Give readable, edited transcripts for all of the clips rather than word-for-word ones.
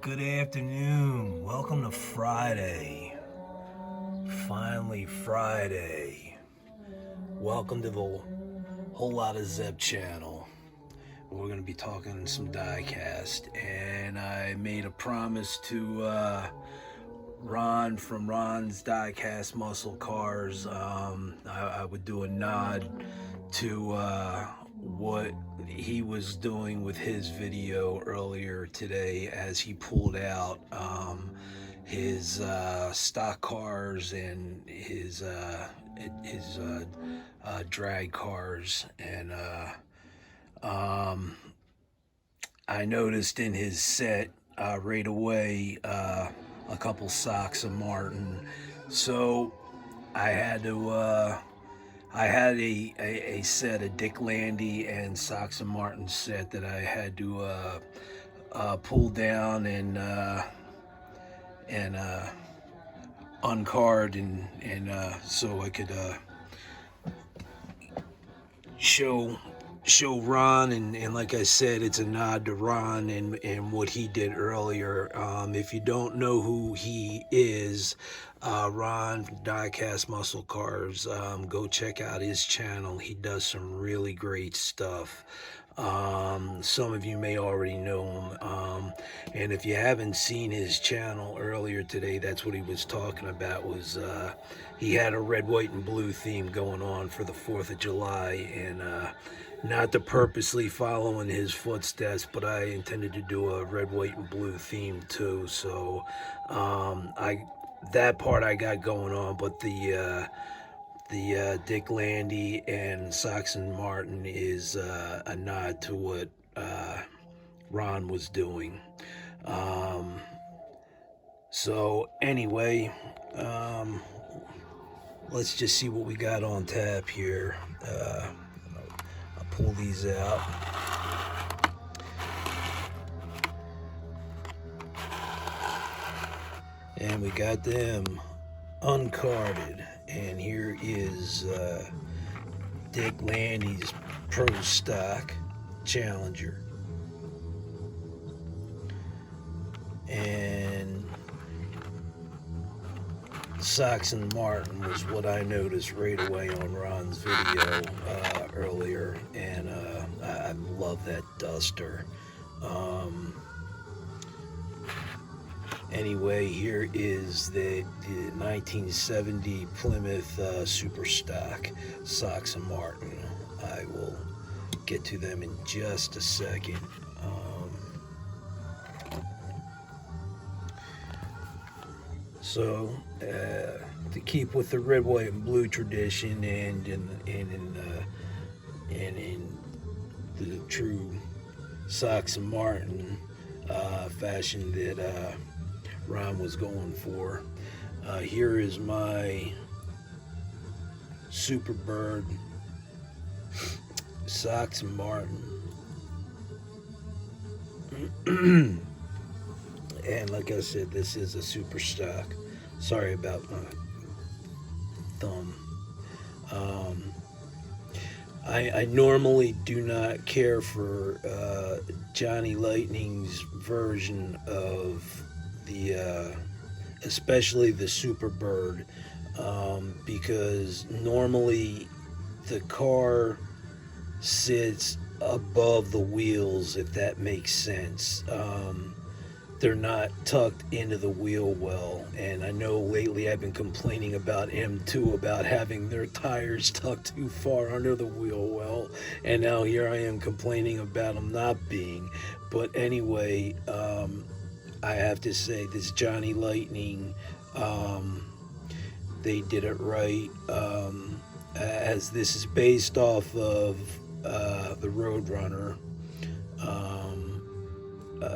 Good afternoon. Welcome to Friday. Finally, Friday. Welcome to the Whole Lot of Zep channel. We're going to be talking some diecast, and I made a promise to Ron from Ron's Diecast Muscle Cars. I would do a nod to what he was doing with his video earlier today as he pulled out his stock cars and his drag cars, and I noticed in his set right away a couple Sox Martin, so I had to. I had a set, a Dick Landy and Sox Martin set that I had to pull down and uncard and so I could show Ron, and like I said, it's a nod to Ron and what he did earlier. If you don't know who he is, Ron from Diecast Muscle Cars, go check out his channel. He does some really great stuff. Some of you may already know him, and if you haven't seen his channel earlier today, that's what he was talking about. Was he had a red, white, and blue theme going on for the 4th of July, and not to purposely follow in his footsteps, but I intended to do a red, white, and blue theme too. So that part I got going on, but the Dick Landy and Sox Martin is a nod to what Ron was doing. So anyway, let's just see what we got on tap here. I'll pull these out. And we got them uncarded. And here is Dick Landy's Pro Stock Challenger. And Sox Martin was what I noticed right away on Ron's video earlier, and I love that duster. Anyway, here is the 1970 Plymouth Super Stock Sox Martin. I will get to them in just a second. So, to keep with the red, white, and blue tradition, and in the true Sox Martin fashion that Ron was going for, here is my Superbird Sox Martin. And like I said, this is a super stock. Sorry about my thumb. I normally do not care for Johnny Lightning's version of the, especially the Superbird, because normally the car sits above the wheels, if that makes sense. They're not tucked into the wheel well, and I know lately I've been complaining about M2 about having their tires tucked too far under the wheel well, and now here I am complaining about them not being. But anyway, I have to say, this Johnny Lightning, they did it right, as this is based off of the Roadrunner.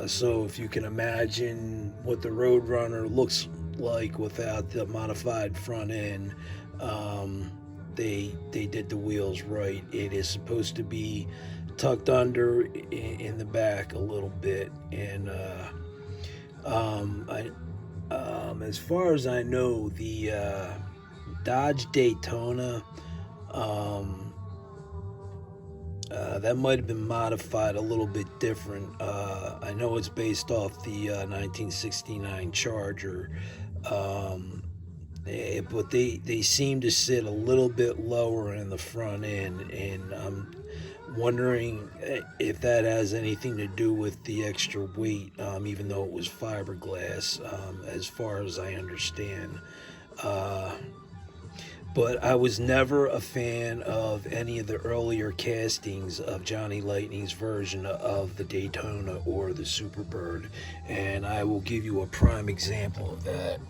So if you can imagine what the Roadrunner looks like without the modified front end, they did the wheels right. It is supposed to be tucked under in the back a little bit, and as far as I know, the Dodge Daytona That might have been modified a little bit different. I know it's based off the 1969 Charger, um, but they seem to sit a little bit lower in the front end, and I'm wondering if that has anything to do with the extra weight, even though it was fiberglass, as far as I understand. Uh, but I was never a fan of any of the earlier castings of Johnny Lightning's version of the Daytona or the Superbird, and I will give you a prime example of that.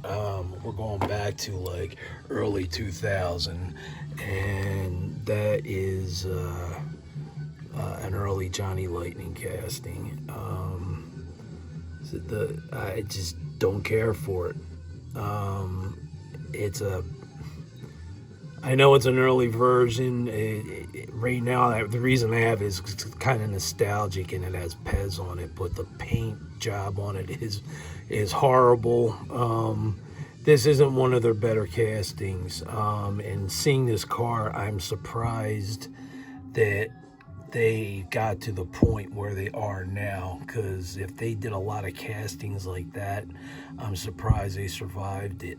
We're going back to like early 2000, and that is an early Johnny Lightning casting. I just don't care for it. It's a I know it's an early version. Right now, the reason I have it is it's kind of nostalgic and it has Pez on it, but the paint job on it is horrible. This isn't one of their better castings. And seeing this car, I'm surprised that they got to the point where they are now, because if they did a lot of castings like that, I'm surprised they survived it.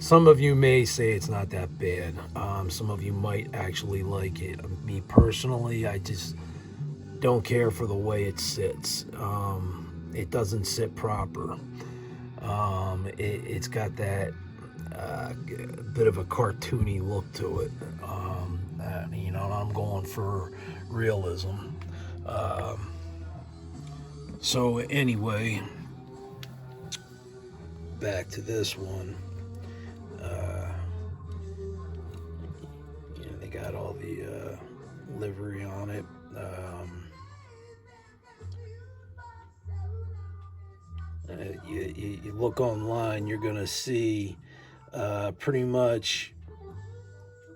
Some of you may say it's not that bad. Some of you might actually like it. Me personally, I just don't care for the way it sits. It doesn't sit proper. It's got that bit of a cartoony look to it. I'm going for realism. So anyway, back to this one. They got all the livery on it. You look online, you're gonna see pretty much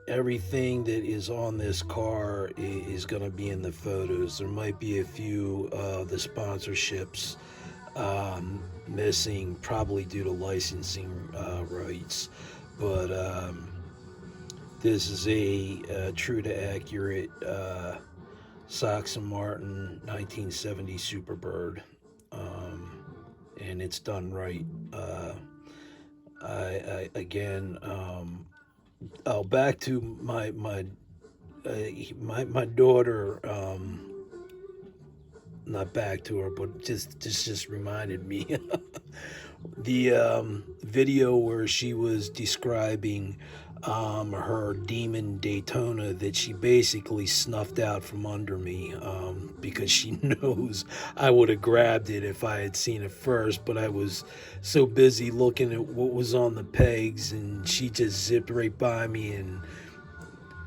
everything that is on this car is going to be in the photos. There might be a few of the sponsorships missing, probably due to licensing rights, but this is a true to accurate Sox Martin 1970 Superbird, and it's done right. I again, back to my daughter. Not back to her, but just reminded me the video where she was describing her demon Daytona that she basically snuffed out from under me, because she knows I would have grabbed it if I had seen it first, but I was so busy looking at what was on the pegs, and she just zipped right by me and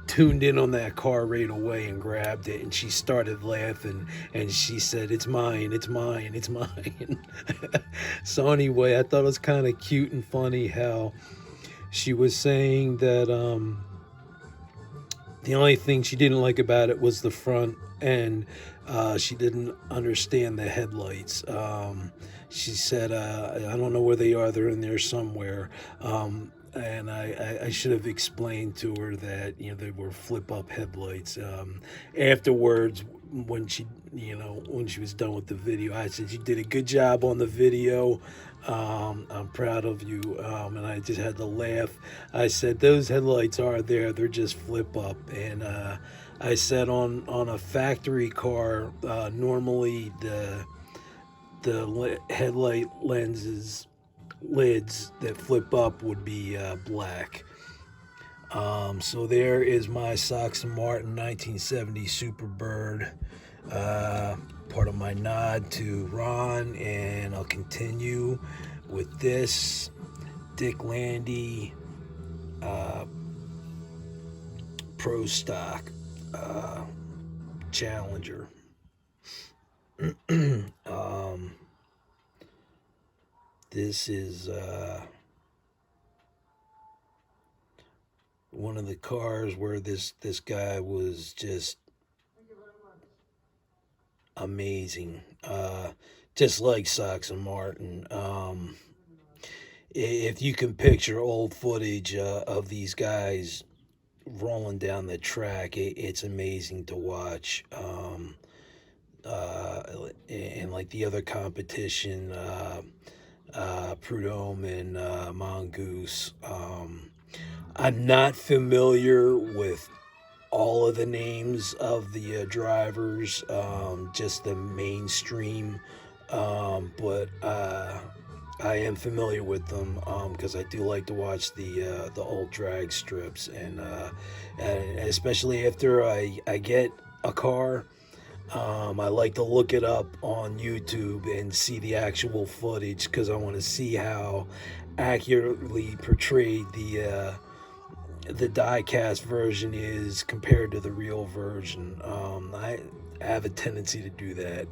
tuned in on that car right away and grabbed it, and she started laughing and she said, "It's mine, it's mine, it's mine." So anyway, I thought it was kind of cute and funny how she was saying that the only thing she didn't like about it was the front, and she didn't understand the headlights. She said, "I don't know where they are. They're in there somewhere." And I should have explained to her that they were flip-up headlights. Afterwards, when she was done with the video, I said, "You did a good job on the video. I'm proud of you." And I just had to laugh. I said, "Those headlights are there. They're just flip-up." And I said, on a factory car, normally the headlight lenses lids that flip up would be black. So there is my Sox Martin 1970 Superbird, part of my nod to Ron, and I'll continue with this Dick Landy Pro Stock Challenger. This is one of the cars where this guy was just amazing. Just like Sox Martin. If you can picture old footage of these guys rolling down the track, it's amazing to watch. And like the other competition, Prudhomme and Mongoose. I'm not familiar with all of the names of the drivers, just the mainstream, but I am familiar with them because I do like to watch the old drag strips, and especially after I get a car. I like to look it up on YouTube and see the actual footage because I want to see how accurately portrayed the diecast version is compared to the real version. I have a tendency to do that.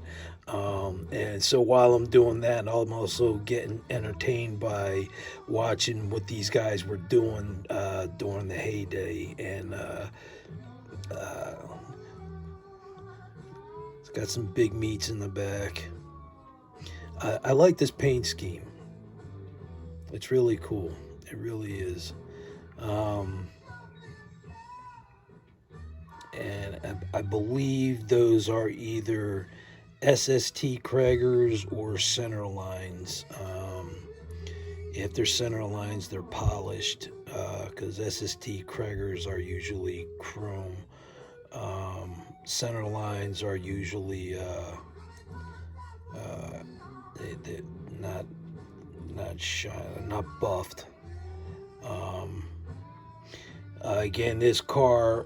And so while I'm doing that, I'm also getting entertained by watching what these guys were doing during the heyday. And uh, it's got some big meats in the back. I like this paint scheme. It's really cool. It really is. Um, and I believe those are either SST Kragers or center lines. If they're center lines, they're polished because SST Kragers are usually chrome. Center lines are usually they not shine, not buffed. Um, Again, this car,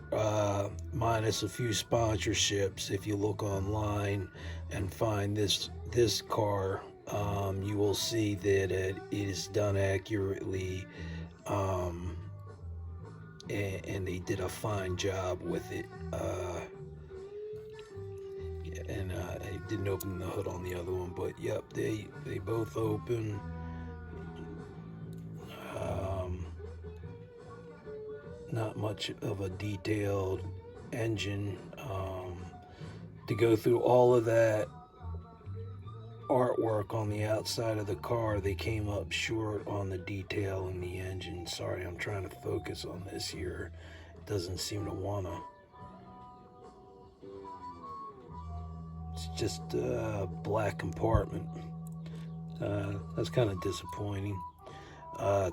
minus a few sponsorships, if you look online and find this car, you will see that it is done accurately, um, and they did a fine job with it. And I didn't open the hood on the other one, but yep, they both open. Um, Not much of a detailed engine. To go through all of that artwork on the outside of the car, they came up short on the detail in the engine. Sorry, I'm trying to focus on this here. It doesn't seem to wanna. It's just a black compartment. That's kind of disappointing. Uh,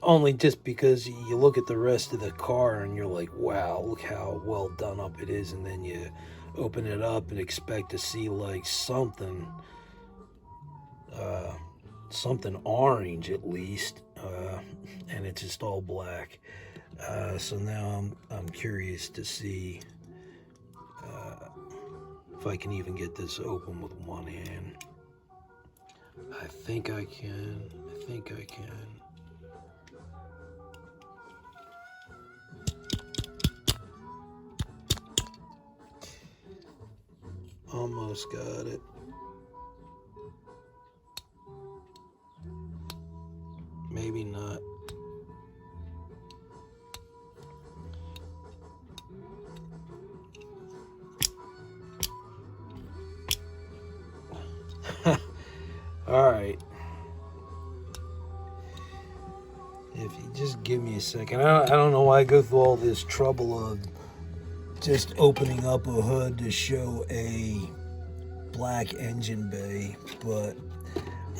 Only just because you look at the rest of the car and you're like, wow, look how well done up it is, and then you open it up and expect to see like uh, something orange at least, and it's just all black. So now I'm curious to see if I can even get this open with one hand. I think I can. I think I can. Almost got it. Maybe not. All right. If you just give me a second. I don't know why I go through all this trouble of just opening up a hood to show a black engine bay, but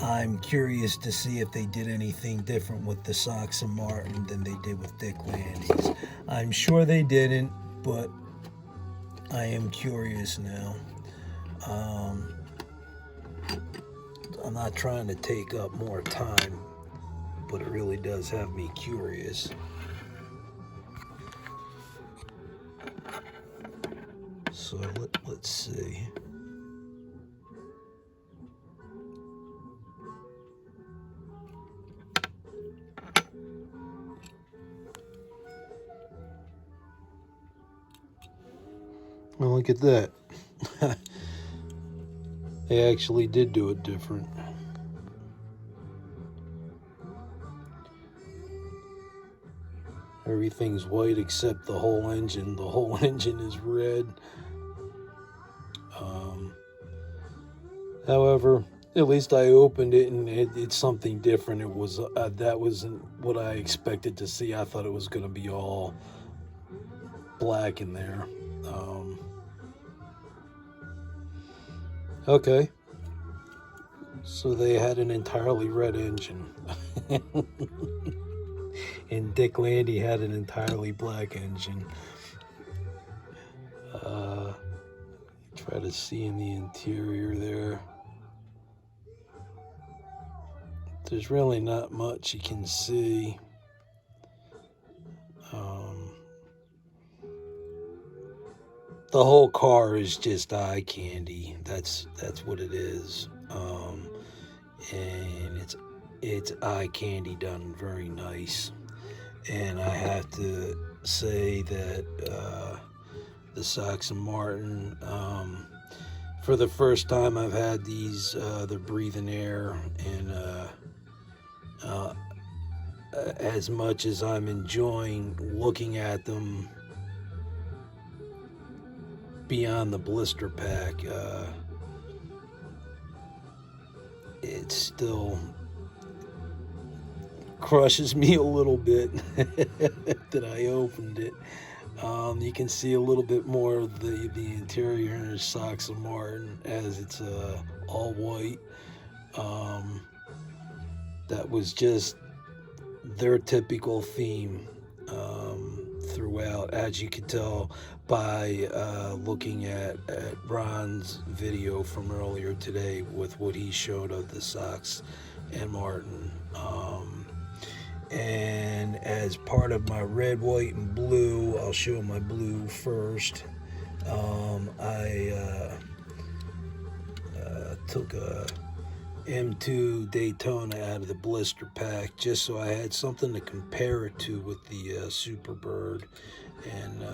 I'm curious to see if they did anything different with the Sox Martin than they did with Dick Landy's. I'm sure they didn't, but I am curious now. I'm not trying to take up more time, but it really does have me curious. So let's see. Well, look at that. They actually did do it different. Everything's white except the whole engine. The whole engine is red. However, at least I opened it and it's something different. It was that wasn't what I expected to see. I thought it was going to be all black in there. Okay, so they had an entirely red engine. And Dick Landy had an entirely black engine. Try to see in the interior there. There's really not much you can see. The whole car is just eye candy. That's what it is, and it's eye candy done very nice. And I have to say that the Sox Martin, for the first time I've had these, they're breathing air, and as much as I'm enjoying looking at them beyond the blister pack, it still crushes me a little bit that I opened it. You can see a little bit more of the interior in the Sox Martin, as it's all white. That was just their typical theme throughout, as you could tell by looking at Ron's video from earlier today with what he showed of the Sox and Martin. And as part of my red, white, and blue, I'll show my blue first. I took a M2 Daytona out of the blister pack just so I had something to compare it to with the Superbird. And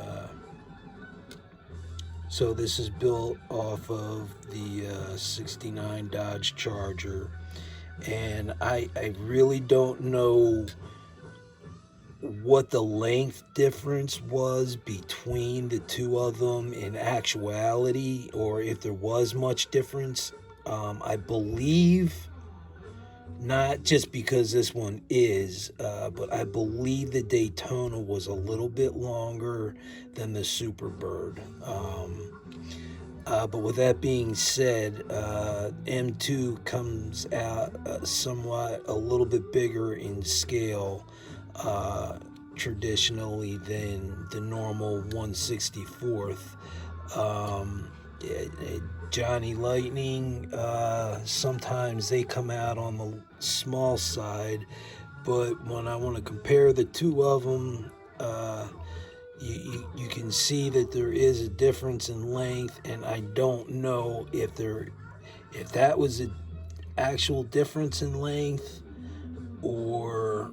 so this is built off of the 69 Dodge Charger. And I really don't know what the length difference was between the two of them in actuality, or if there was much difference. I believe not, just because this one is, but I believe the Daytona was a little bit longer than the Superbird. But with that being said, M2 comes out somewhat a little bit bigger in scale traditionally than the normal 1/64th. Johnny Lightning, sometimes they come out on the small side, but when I want to compare the two of them, you can see that there is a difference in length, and I don't know if that was an actual difference in length, or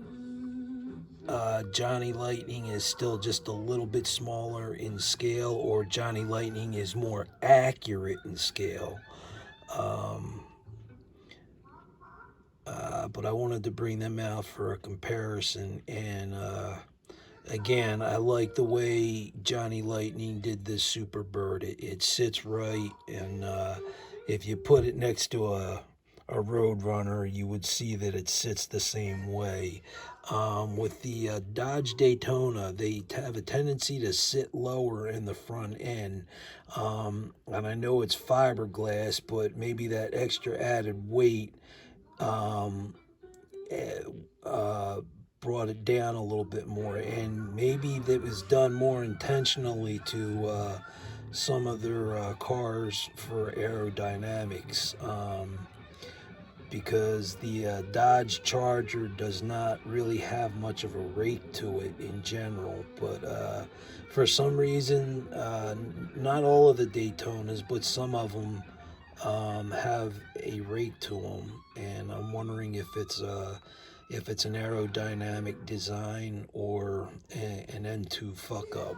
Johnny Lightning is still just a little bit smaller in scale, or Johnny Lightning is more accurate in scale. But I wanted to bring them out for a comparison, and again, I like the way Johnny Lightning did this Superbird. It sits right, and if you put it next to a Roadrunner, you would see that it sits the same way. With the Dodge Daytona, they have a tendency to sit lower in the front end. And I know it's fiberglass, but maybe that extra added weight brought it down a little bit more. And maybe that was done more intentionally to some of their cars for aerodynamics. Because the Dodge Charger does not really have much of a rake to it in general, but for some reason, not all of the Daytonas, but some of them have a rake to them, and I'm wondering if it's an aerodynamic design or an M2 fuck up.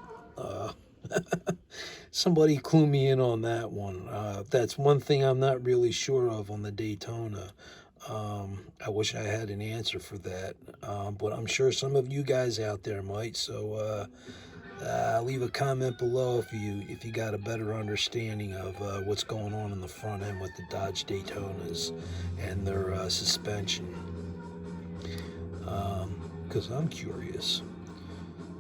Somebody clue me in on that one. That's one thing I'm not really sure of on the Daytona. I wish I had an answer for that, but I'm sure some of you guys out there might. So leave a comment below if you got a better understanding of what's going on in the front end with the Dodge Daytonas and their suspension, because I'm curious.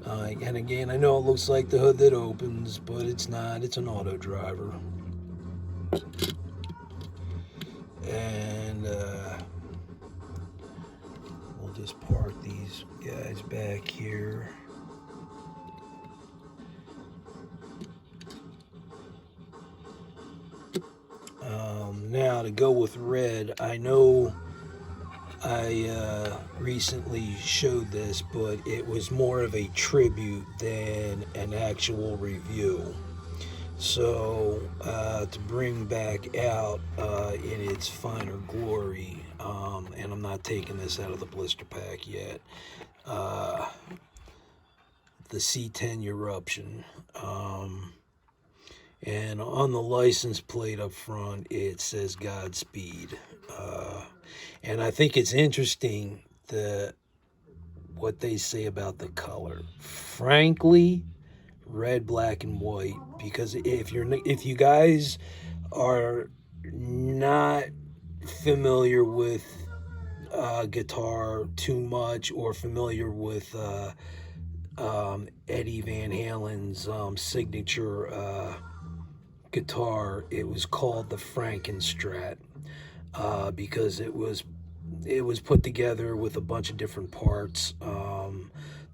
And again, I know it looks like the hood that opens, but it's not. It's an auto driver. And we'll just park these guys back here. Now to go with red, I know I recently showed this, but it was more of a tribute than an actual review. So to bring back out in its finer glory, and I'm not taking this out of the blister pack yet, the C10 Eruption. And on the license plate up front, it says Godspeed. And I think it's interesting what they say about the color. Frankly, red, black, and white. Because if you guys are not familiar with guitar too much, or familiar with Eddie Van Halen's signature guitar, it was called the Frankenstrat, because it was put together with a bunch of different parts.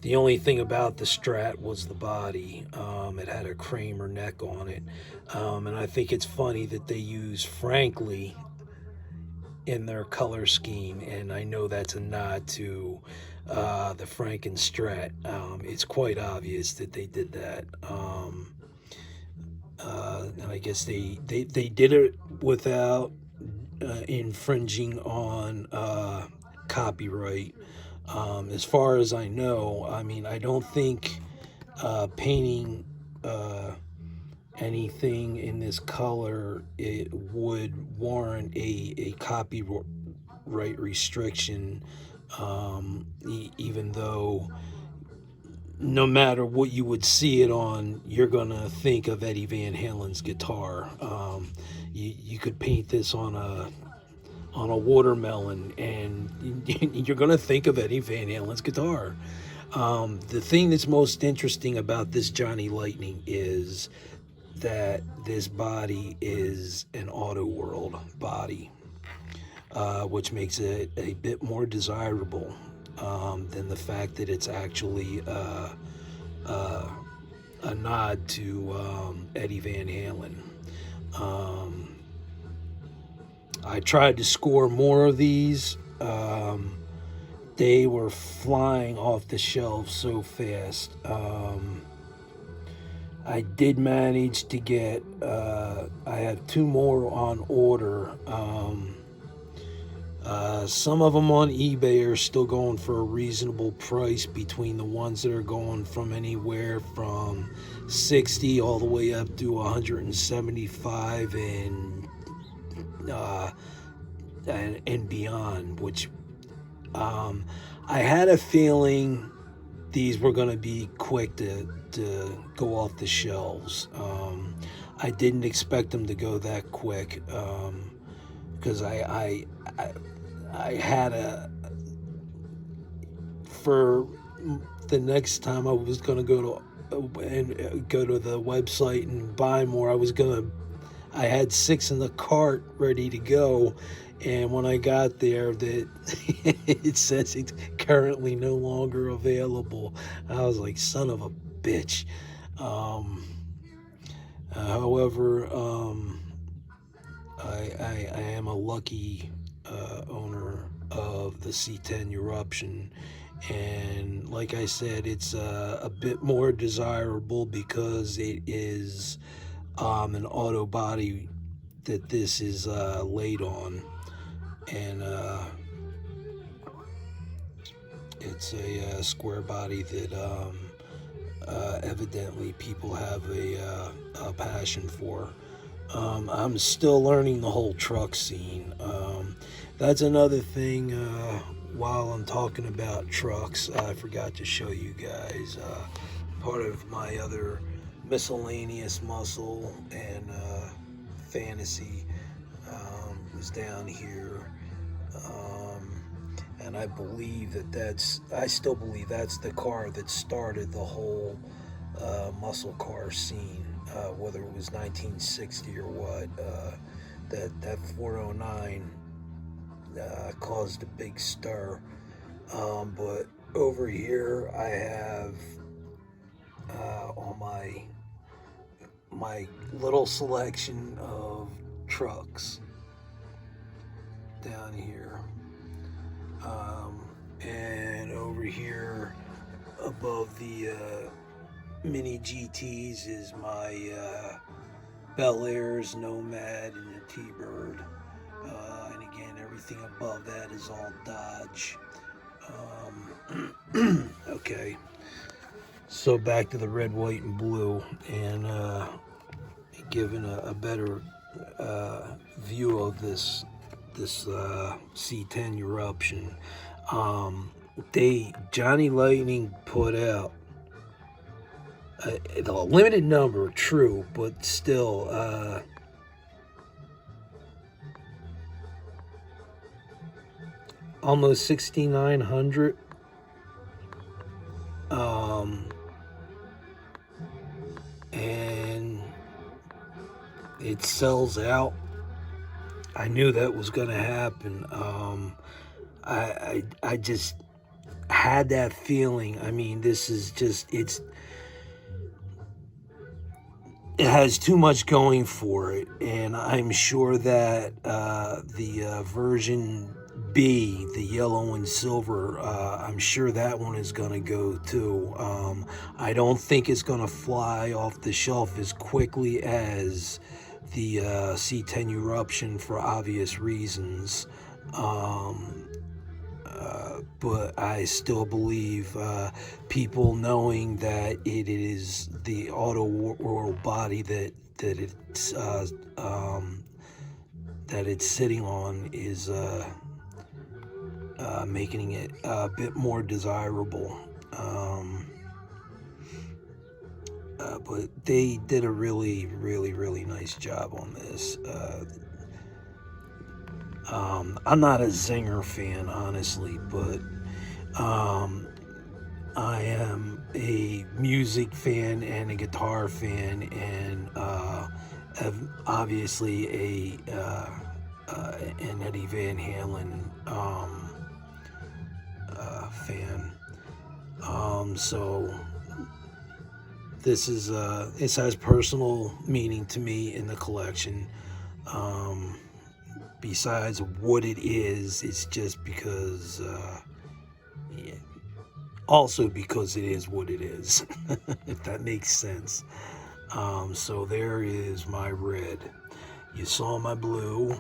The only thing about the Strat was the body. It had a Kramer neck on it, and I think it's funny that they use Frankly in their color scheme, and I know that's a nod to the Frankenstrat. It's quite obvious that they did that. And I guess they did it without infringing on copyright. As far as I know, I mean, I don't think painting anything in this color, it would warrant a copyright restriction, even though no matter what you would see it on, you're gonna think of Eddie Van Halen's guitar. You could paint this on a watermelon, and you're gonna think of Eddie Van Halen's guitar. The thing that's most interesting about this Johnny Lightning is that this body is an Auto World body, which makes it a bit more desirable than the fact that it's actually a nod to Eddie Van Halen. I tried to score more of these. They were flying off the shelves so fast. I did manage to get, I have 2 more on order. Some of them on eBay are still going for a reasonable price, between the ones that are going from anywhere from 60 all the way up to 175 and beyond, which I had a feeling these were going to be quick to go off the shelves. I didn't expect them to go that quick, because I had for the next time I was going to go to the website and buy more. I had 6 in the cart ready to go, and when I got there, that it says it's currently no longer available. I was like, son of a bitch. However, I am a lucky owner of the C10 Eruption, and like I said, it's a bit more desirable because it is an auto body that this is laid on, and it's a square body that evidently people have a passion for. I'm still learning the whole truck scene. That's another thing. While I'm talking about trucks, I forgot to show you guys part of my other miscellaneous muscle and fantasy was down here. and I still believe that's the car that started the whole muscle car scene, whether it was 1960 or what. That 409 caused a big stir. But over here, I have on my little selection of trucks down here. And over here above the mini GTs is my Bel Airs, Nomad, and the T-Bird. And again, everything above that is all Dodge. Okay, so back to the red, white, and blue, and giving a better view of this C10 eruption. Johnny Lightning put out a limited number, true, but still almost 6,900. And it sells out. I knew that was going to happen. I just had that feeling. I mean, this is just, it has too much going for it, and I'm sure that the version B, the yellow and silver, I'm sure that one is going to go too. I don't think it's going to fly off the shelf as quickly as the C10 eruption for obvious reasons. But I still believe people knowing that it is the auto world body that it's sitting on is making it a bit more desirable. But they did a really, really, really nice job on this. I'm not a Zinger fan, honestly, but I am a music fan and a guitar fan, and obviously an Eddie Van Halen fan. So this has personal meaning to me in the collection. Besides what it is, it's just because, yeah, also because it is what it is, if that makes sense. So there is my red. You saw my blue.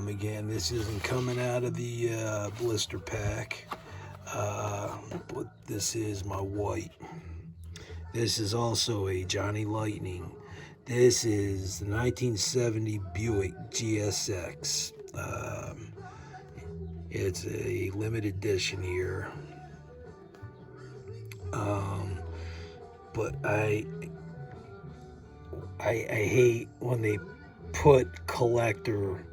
Again, this isn't coming out of the blister pack, but this is my white. This is also a Johnny Lightning. This is the 1970 Buick GSX. It's a limited edition here. But I hate when they put collector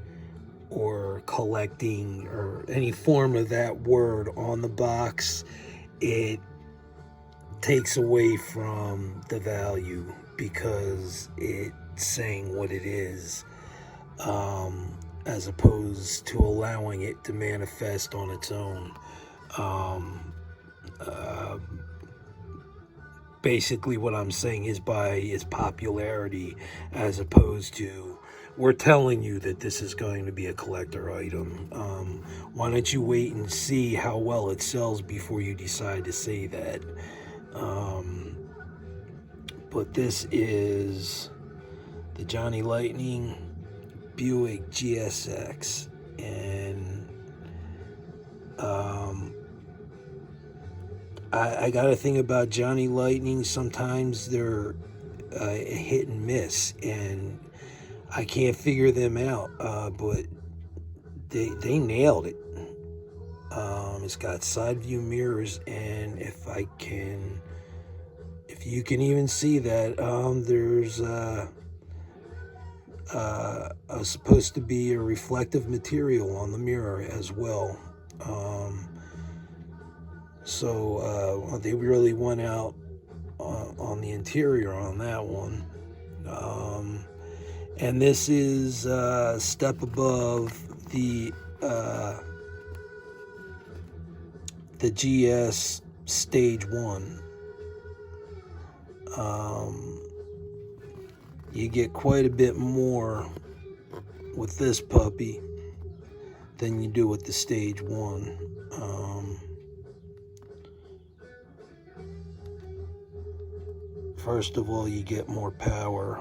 or collecting or any form of that word on the box. It takes away from the value because it's saying what it is, as opposed to allowing it to manifest on its own. Basically what I'm saying is by its popularity, as opposed to we're telling you that this is going to be a collector item. Why don't you wait and see how well it sells before you decide to say that? But this is the Johnny Lightning Buick GSX, and I got a thing about Johnny Lightning. Sometimes they're hit and miss, and I can't figure them out. But they nailed it. It's got side view mirrors, and if you can even see that, there's supposed to be a reflective material on the mirror as well. So they really went out on the interior on that one. And this is a step above the GS Stage 1. You get quite a bit more with this puppy than you do with the Stage 1. First of all, you get more power.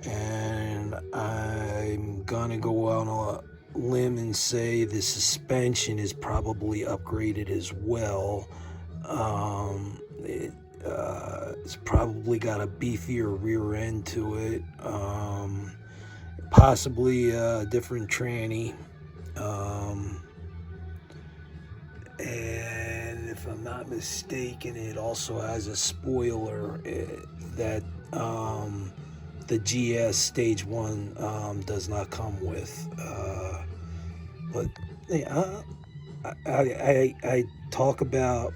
And I'm gonna go out on a limb and say the suspension is probably upgraded as well. It's probably got a beefier rear end to it, possibly a different tranny, and if I'm not mistaken, it also has a spoiler that the GS Stage 1 does not come with. But yeah, I talk about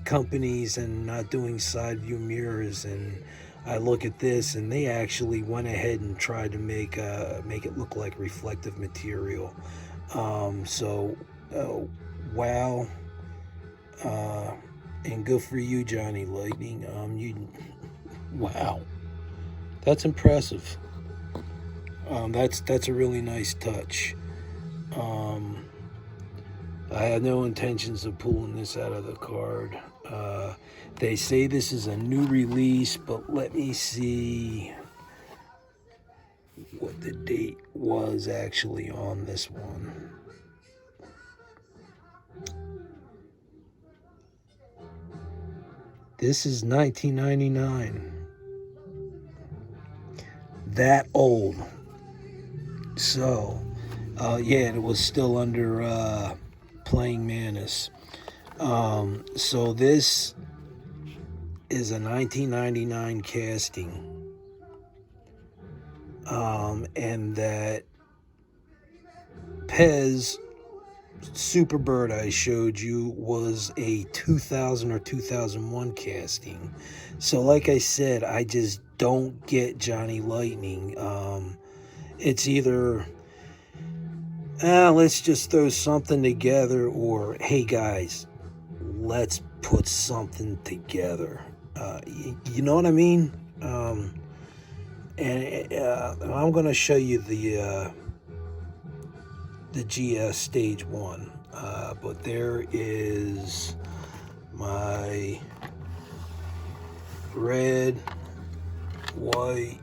companies and not doing side view mirrors, and I look at this, and they actually went ahead and tried to make it look like reflective material. So wow, and good for you, Johnny Lightning. Wow, that's impressive. That's a really nice touch. I had no intentions of pulling this out of the card. They say this is a new release, but let me see what the date was actually on this one. This is 1999. That old. So, yeah, it was still under Playing Manus. So this is a 1999 casting. And that Pez Superbird I showed you was a 2000 or 2001 casting. So like I said, I just don't get Johnny Lightning. It's either let's just throw something together, or hey guys, let's put something together. You know what I mean? And I'm going to show you the GS Stage 1. But there is my red, white,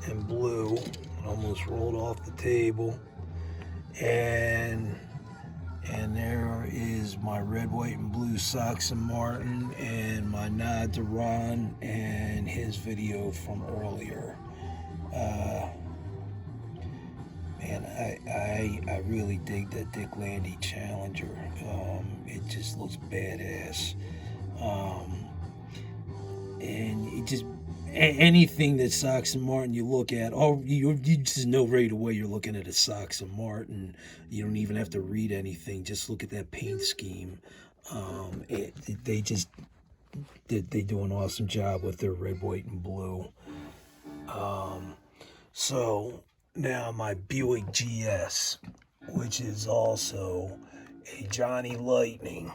and blue. Almost rolled off the table. And there is my red, white, and blue Sox Martin, and my nod to Ron and his video from earlier. Man, I really dig that Dick Landy Challenger. It just looks badass. And it just, anything that Sox and Martin you look at, you just know right away you're looking at a Sox and Martin. You don't even have to read anything. Just look at that paint scheme. They do an awesome job with their red, white, and blue. So now my Buick GS, which is also a Johnny Lightning.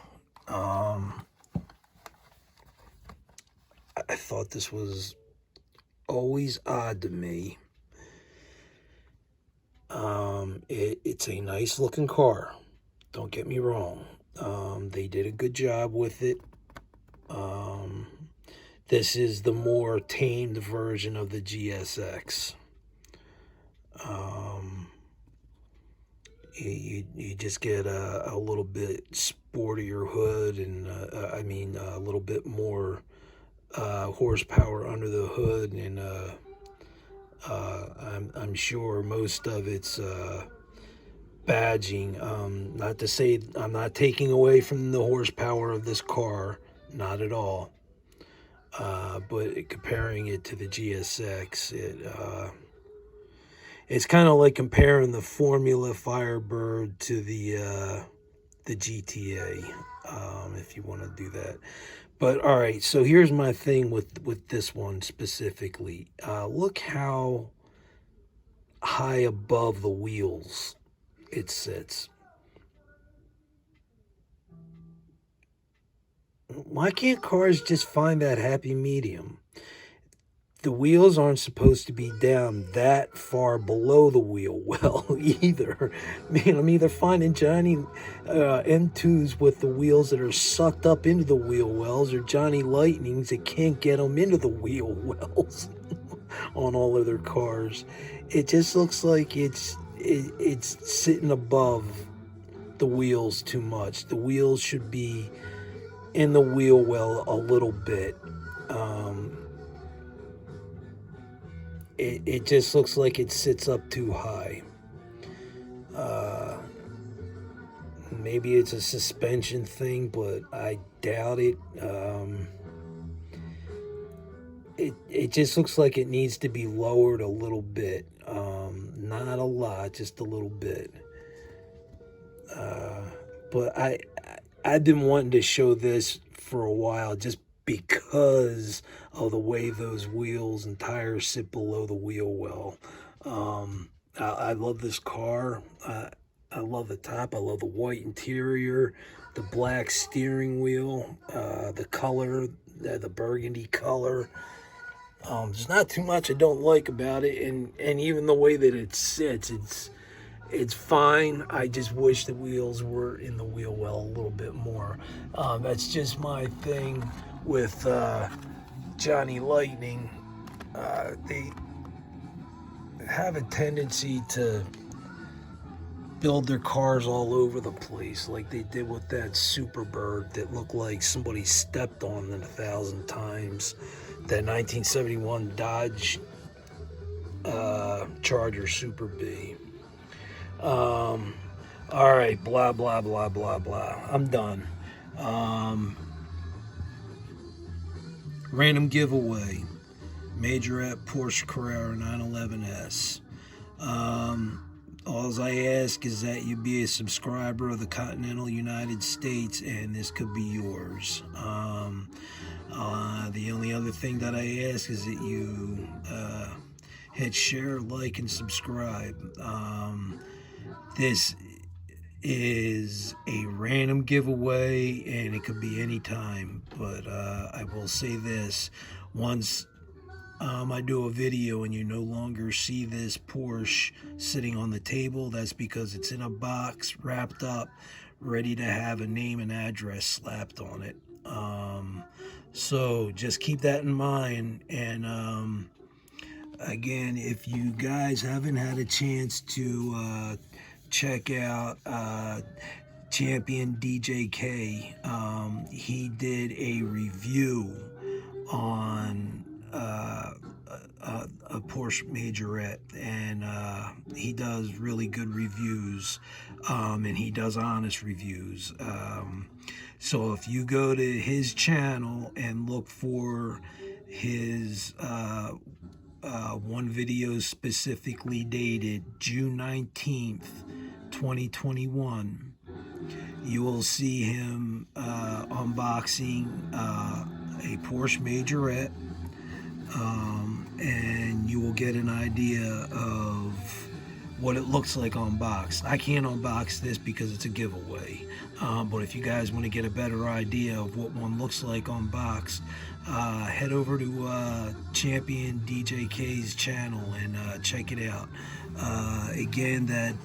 I thought this was always odd to me. It's a nice looking car. Don't get me wrong. They did a good job with it. This is the more tamed version of the GSX. You just get a little bit sportier hood, and a little bit more horsepower under the hood, and I'm sure most of it's badging. Not to say I'm not taking away from the horsepower of this car, not at all. But comparing it to the GSX, it's kind of like comparing the Formula Firebird to the GTA, if you want to do that. But all right, so here's my thing with this one specifically. Look how high above the wheels it sits. Why can't cars just find that happy medium? The wheels aren't supposed to be down that far below the wheel well either. Man, I'm either finding Johnny M2s with the wheels that are sucked up into the wheel wells, or Johnny Lightnings that can't get them into the wheel wells on all of their cars. It just looks like it's sitting above the wheels too much. The wheels should be in the wheel well a little bit. It just looks like it sits up too high. Maybe it's a suspension thing, but I doubt it. It just looks like it needs to be lowered a little bit. Not a lot, just a little bit. But I've been wanting to show this for a while, just because of the way those wheels and tires sit below the wheel well. I love this car. I love the top. I love the white interior, the black steering wheel, the color, the burgundy color. There's not too much I don't like about it, and even the way that it sits, it's fine. I just wish the wheels were in the wheel well a little bit more. That's just my thing with Johnny Lightning. They have a tendency to build their cars all over the place, like they did with that Superbird that looked like somebody stepped on it 1,000 times. That 1971 Dodge Charger Super B. All right, blah blah blah blah blah. I'm done. Random giveaway: Majorette Porsche Carrera 911S. All I ask is that you be a subscriber of the continental United States, and this could be yours. The only other thing that I ask is that you hit share, like, and subscribe. This is a random giveaway, and it could be any time. But I will say this: once I do a video and you no longer see this Porsche sitting on the table, that's because it's in a box, wrapped up, ready to have a name and address slapped on it. So just keep that in mind. And again, if you guys haven't had a chance to check out Champion DJK, he did a review on a Porsche Majorette, and he does really good reviews, and he does honest reviews. So if you go to his channel and look for his one video specifically dated June 19th, 2021, you will see him unboxing a Porsche Majorette, and you will get an idea of what it looks like unboxed. I can't unbox this because it's a giveaway, but if you guys want to get a better idea of what one looks like unboxed, head over to Champion DJK's channel and check it out. Again, that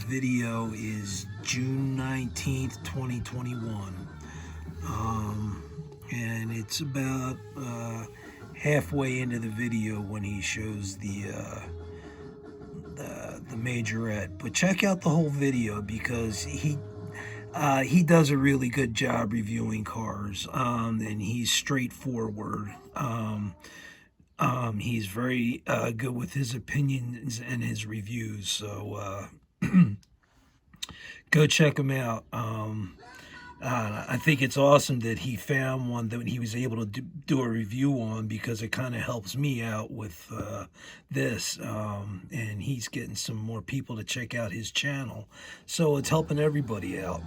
video is June 19th, 2021. And it's about halfway into the video when he shows the Majorette. But check out the whole video, because he does a really good job reviewing cars, and he's straightforward. He's very good with his opinions and his reviews, so go check him out. I think it's awesome that he found one that he was able to do a review on, because it kind of helps me out with this. And he's getting some more people to check out his channel. So it's helping everybody out.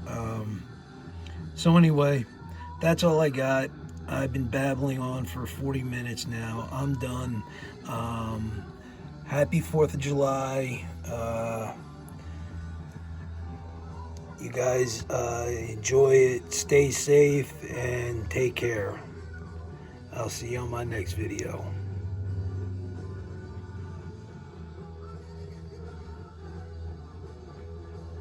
So anyway, that's all I got. I've been babbling on for 40 minutes now. I'm done. Happy 4th of July. You guys enjoy it, stay safe, and take care. I'll see you on my next video.